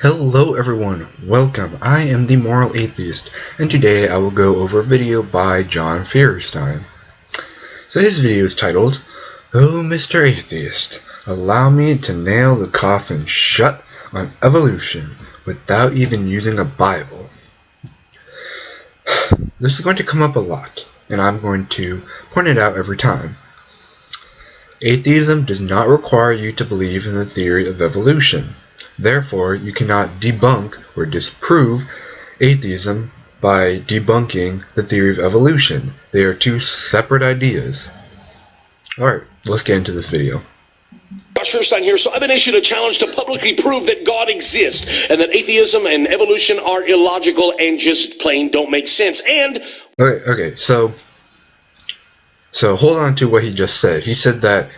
Hello everyone, welcome. I am the Moral Atheist, and today I will go over a video by John Feuerstein. So his video is titled, "Oh Mr. Atheist, allow me to nail the coffin shut on evolution without even using a Bible." This is going to come up a lot, and I'm going to point it out every time. Atheism does not require you to believe in the theory of evolution. Therefore, you cannot debunk or disprove atheism by debunking the theory of evolution. They are two separate ideas. Alright, let's get into this video. Feuerstein here. So I've been issued a challenge to publicly prove that God exists and that atheism and evolution are illogical and just plain don't make sense. And Okay, so hold on to what he just said. He said that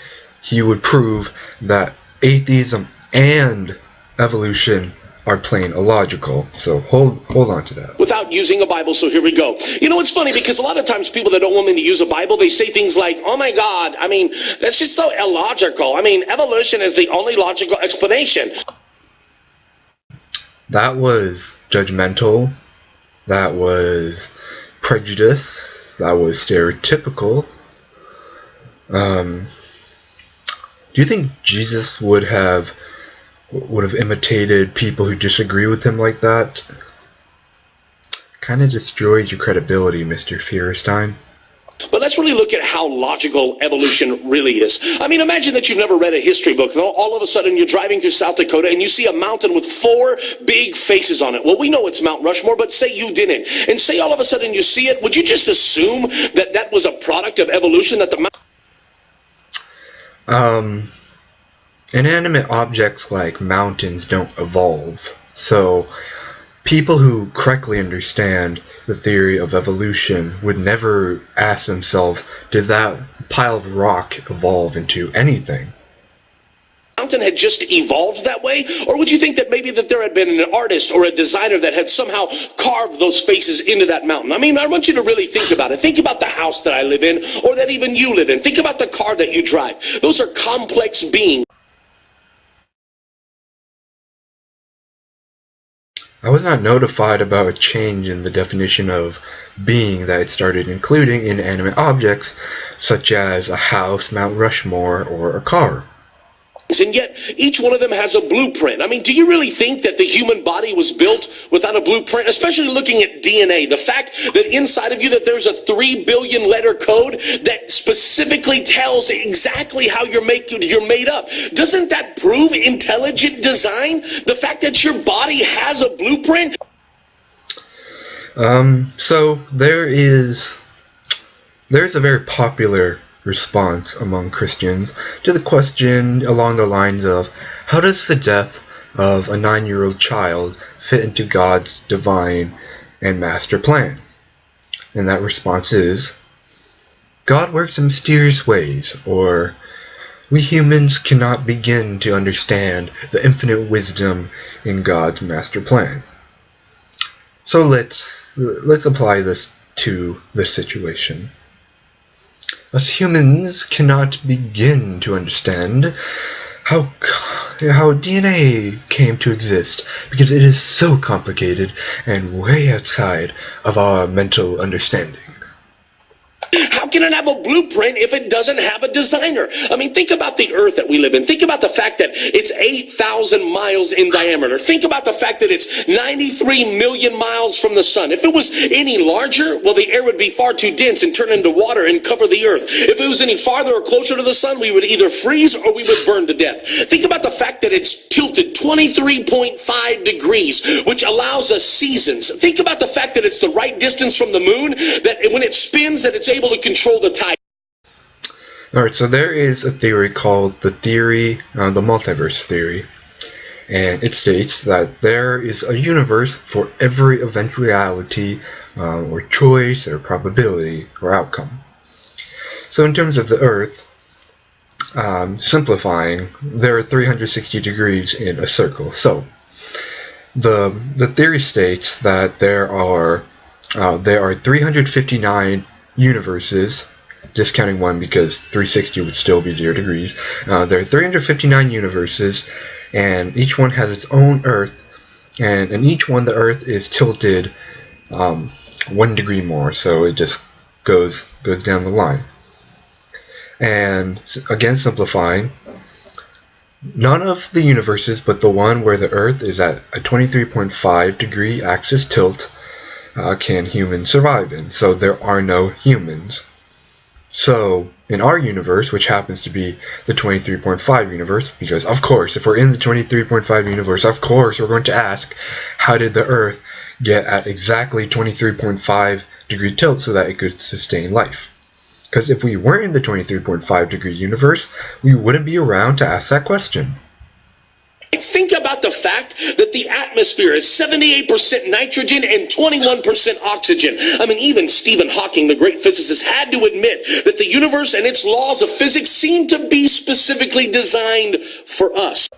he would prove that atheism and evolution are plain illogical. So hold on to that. without using a Bible, so here we go. You know, it's funny because a lot of times people that don't want me to use a Bible, they say things like, oh my God, I mean, that's just so illogical. I mean, evolution is the only logical explanation. That was judgmental. That was prejudice. That was stereotypical. Do you think Jesus would have imitated people who disagree with him like that? Kind of destroys your credibility, Mr. Feuerstein. But let's really look at how logical evolution really is. I mean, imagine that you've never read a history book, and all of a sudden you're driving through South Dakota and you see a mountain with 4 big faces on it. Well, we know it's Mount Rushmore, but say you didn't. And say all of a sudden you see it, would you just assume that that was a product of evolution, that the Inanimate objects like mountains don't evolve. So people who correctly understand the theory of evolution would never ask themselves, did that pile of rock evolve into anything? mountain had just evolved that way? Or would you think that maybe that there had been an artist or a designer that had somehow carved those faces into that mountain? I mean, I want you to really think about it. Think about the house that I live in, or that even you live in. Think about the car that you drive. Those are complex beings. I was not notified about a change in the definition of being that it started including inanimate objects such as a house, Mount Rushmore, or a car. And yet, each one of them has a blueprint. I mean, do you really think that the human body was built without a blueprint? Especially looking at DNA. The fact that inside of you that there's a 3 billion letter code that specifically tells exactly how you're made up. Doesn't that prove intelligent design? The fact that your body has a blueprint? So there's a very popular response among Christians to the question along the lines of, how does the death of a 9-year-old child fit into God's divine and master plan? And that response is, God works in mysterious ways, or we humans cannot begin to understand the infinite wisdom in God's master plan. So let's apply this to this situation. Us humans cannot begin to understand how DNA came to exist because it is so complicated and way outside of our mental understanding. How can it have a blueprint if it doesn't have a designer? I mean, think about the earth that we live in. Think about the fact that it's 8,000 miles in diameter. Think about the fact that it's 93 million miles from the sun. If it was any larger, well, the air would be far too dense and turn into water and cover the earth. If it was any farther or closer to the sun, we would either freeze or we would burn to death. Think about the fact that it's tilted 23.5 degrees, which allows us seasons. Think about the fact that it's the right distance from the moon, that when it spins, that it's able to control the tide. Alright, so there is a theory called the multiverse theory, and it states that there is a universe for every eventuality or choice or probability or outcome. So in terms of the Earth, simplifying, there are 360 degrees in a circle. So the theory states that there are 359 universes, discounting one because 360 would still be 0 degrees. There are 359 universes, and each one has its own Earth And in each one, the Earth is tilted 1 degree more, so it just goes down the line. And again, simplifying, none of the universes but the one where the Earth is at a 23.5 degree axis tilt can humans survive in. So there are no humans. So in our universe, which happens to be the 23.5 universe, because of course, if we're in the 23.5 universe, of course we're going to ask, how did the Earth get at exactly 23.5 degree tilt so that it could sustain life? Because if we weren't in the 23.5 degree universe, we wouldn't be around to ask that question. Think about the fact that the atmosphere is 78% nitrogen and 21% oxygen. I mean, even Stephen Hawking, the great physicist, had to admit that the universe and its laws of physics seem to be specifically designed for us.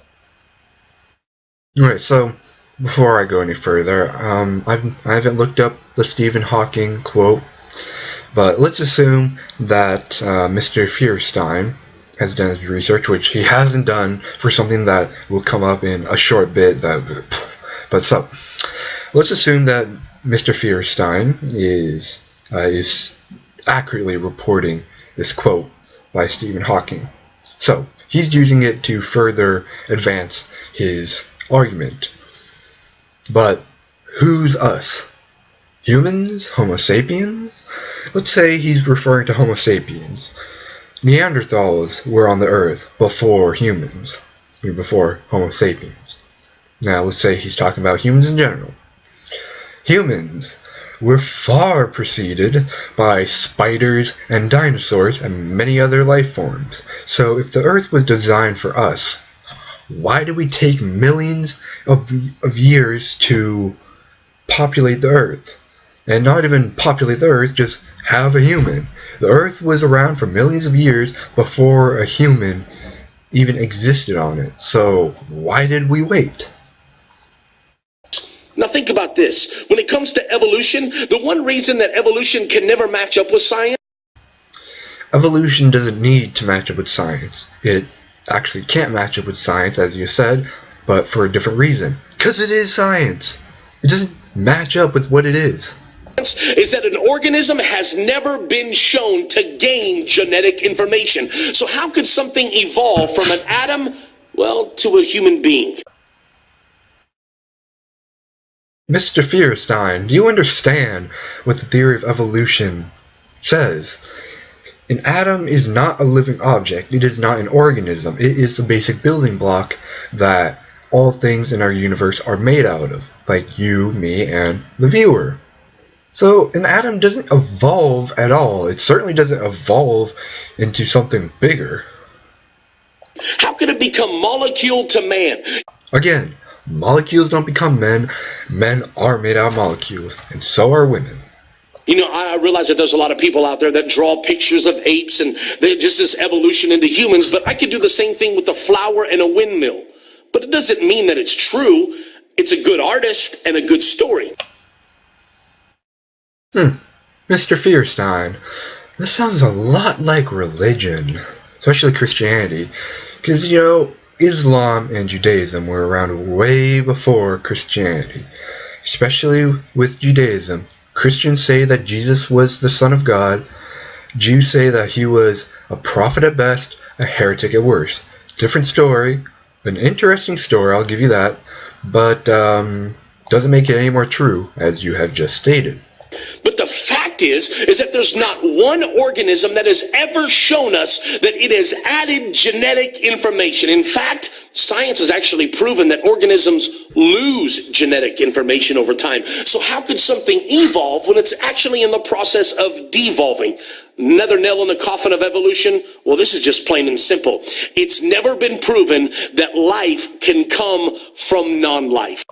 Alright, so before I go any further, I haven't looked up the Stephen Hawking quote, but let's assume that Mr. Feuerstein has done his research, which he hasn't done for something that will come up in a short bit. But so, let's assume that Mr. Feuerstein is accurately reporting this quote by Stephen Hawking. So he's using it to further advance his argument. But who's us? Humans? Homo sapiens? Let's say he's referring to Homo sapiens. Neanderthals were on the Earth before humans, before Homo sapiens. Now let's say he's talking about humans in general. Humans were far preceded by spiders and dinosaurs and many other life forms. So if the Earth was designed for us, why do we take millions of years to populate the Earth? And not even populate the Earth, just have a human. The Earth was around for millions of years before a human even existed on it. So why did we wait? Now think about this. When it comes to evolution, the one reason that evolution can never match up with science? Evolution doesn't need to match up with science. It actually can't match up with science, as you said, but for a different reason. Because it is science. It doesn't match up with what it is. Is that an organism has never been shown to gain genetic information. So how could something evolve from an atom, well, to a human being? Mr. Feuerstein, do you understand what the theory of evolution says? An atom is not a living object. It is not an organism. It is the basic building block that all things in our universe are made out of, like you, me, and the viewer. So an atom doesn't evolve at all. It certainly doesn't evolve into something bigger. How could it become molecule to man? Again, molecules don't become men. Men are made out of molecules, and so are women. You know, I realize that there's a lot of people out there that draw pictures of apes and they're just this evolution into humans, but I could do the same thing with a flower and a windmill. But it doesn't mean that it's true. It's a good artist and a good story. Mr. Feuerstein, this sounds a lot like religion, especially Christianity, because, you know, Islam and Judaism were around way before Christianity. Especially with Judaism, Christians say that Jesus was the Son of God, Jews say that he was a prophet at best, a heretic at worst. Different story, an interesting story, I'll give you that, but doesn't make it any more true, as you have just stated. But the fact is that there's not one organism that has ever shown us that it has added genetic information. In fact, science has actually proven that organisms lose genetic information over time. So how could something evolve when it's actually in the process of devolving? Another nail in the coffin of evolution? Well, this is just plain and simple. It's never been proven that life can come from non-life.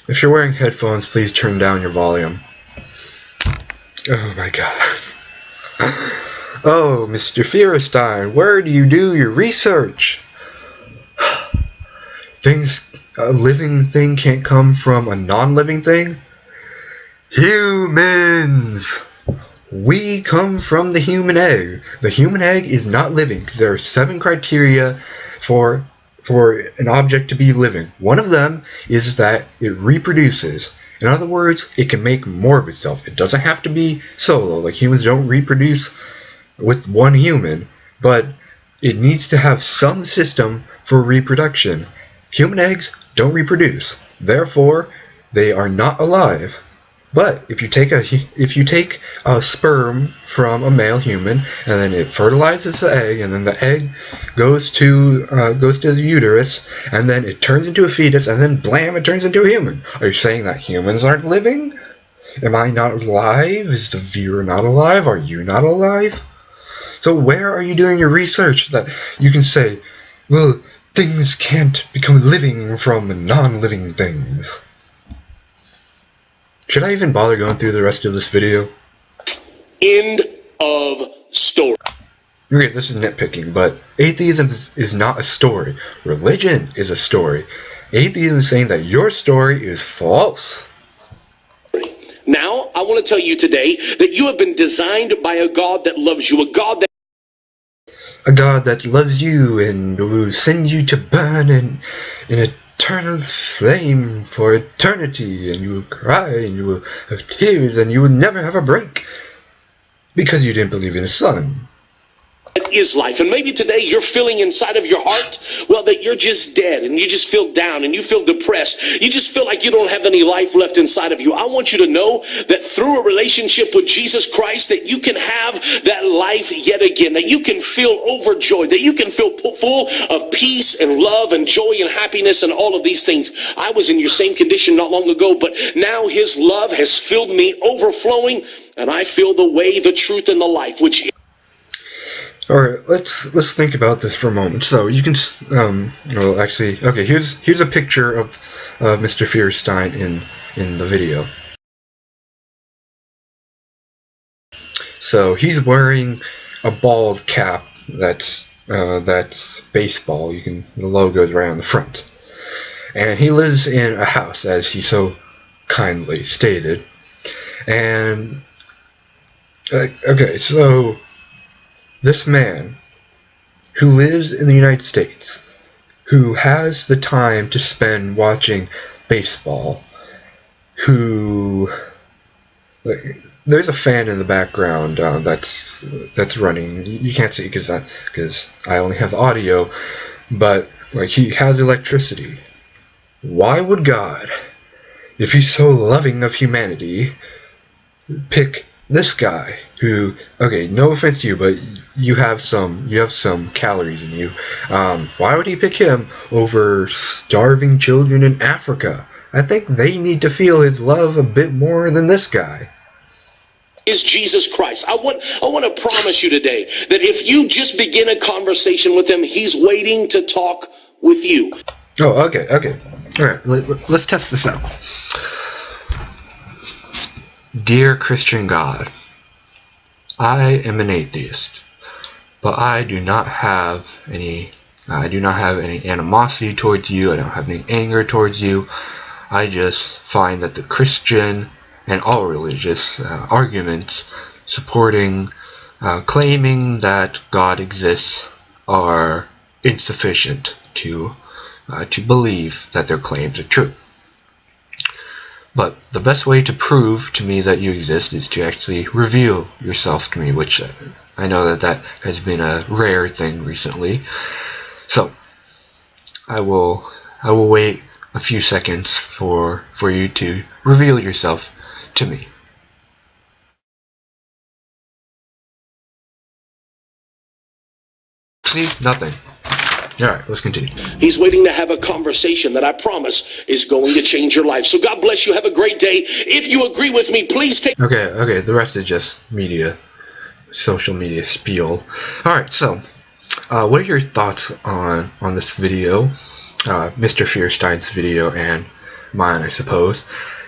If you're wearing headphones, please turn down your volume. Oh my god. Oh, Mr. Feuerstein, where do you do your research? A living thing can't come from a non-living thing? Humans! We come from the human egg. The human egg is not living because there are 7 criteria for for an object to be living. One of them is that it reproduces. In other words, it can make more of itself. It doesn't have to be solo, like humans don't reproduce with one human, but it needs to have some system for reproduction. Human eggs don't reproduce, therefore they are not alive. But if you take a sperm from a male human and then it fertilizes the egg, and then the egg goes to the uterus, and then it turns into a fetus, and then blam, it turns into a human. Are you saying that humans aren't living? Am I not alive? Is the viewer not alive? Are you not alive? So where are you doing your research that you can say, well, things can't become living from non-living things? Should I even bother going through the rest of this video? End of story. Okay, this is nitpicking, but atheism is not a story. Religion is a story. Atheism is saying that your story is false. Now, I want to tell you today that you have been designed by a God that loves you, a God that loves you and will send you to burn in eternal flame for eternity, and you will cry and you will have tears and you will never have a break because you didn't believe in the sun. is life. And maybe today you're feeling inside of your heart, well, that you're just dead and you just feel down and you feel depressed. You just feel like you don't have any life left inside of you. I want you to know that through a relationship with Jesus Christ, that you can have that life yet again, that you can feel overjoyed, that you can feel full of peace and love and joy and happiness and all of these things. I was in your same condition not long ago, but now his love has filled me overflowing, and I feel the way, the truth, and the life, which... Alright, let's think about this for a moment. So you can, well, actually, okay, here's a picture of Mr. Feuerstein in the video. So he's wearing a bald cap that's baseball. The logo's right on the front, and he lives in a house, as he so kindly stated. And okay, so this man who lives in the United States, who has the time to spend watching baseball, there's a fan in the background that's running. You can't see because I only have audio, but he has electricity. Why would God, if he's so loving of humanity, pick this guy who, okay, no offense to you, but you have some calories in you. Why would he pick him over starving children in Africa? I think they need to feel his love a bit more than this guy. Is Jesus Christ. I want to promise you today that if you just begin a conversation with him, he's waiting to talk with you. Oh, okay. All right, let's test this out. Dear Christian God, I am an atheist, but I do not have any animosity towards you. I don't have any anger towards you. I just find that the Christian and all religious arguments supporting claiming that God exists are insufficient to believe that their claims are true. But the best way to prove to me that you exist is to actually reveal yourself to me, which I know that has been a rare thing recently. So I will wait a few seconds for you to reveal yourself to me. See? Nothing. Alright, let's continue. He's waiting to have a conversation that I promise is going to change your life. So God bless you. Have a great day. If you agree with me, please take... Okay, the rest is just social media spiel. Alright, so, what are your thoughts on this video? Mr. Feuerstein's video and mine, I suppose.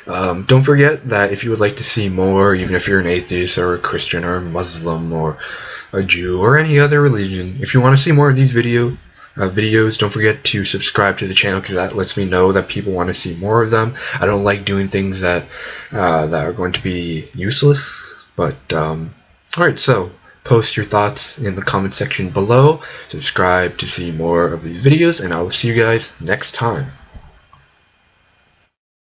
Don't forget that if you would like to see more, even if you're an atheist or a Christian or a Muslim or a Jew or any other religion, if you want to see more of these videos, don't forget to subscribe to the channel, because that lets me know that people want to see more of them. I don't like doing things that are going to be useless, but alright, so post your thoughts in the comment section below. Subscribe to see more of these videos, and I will see you guys next time.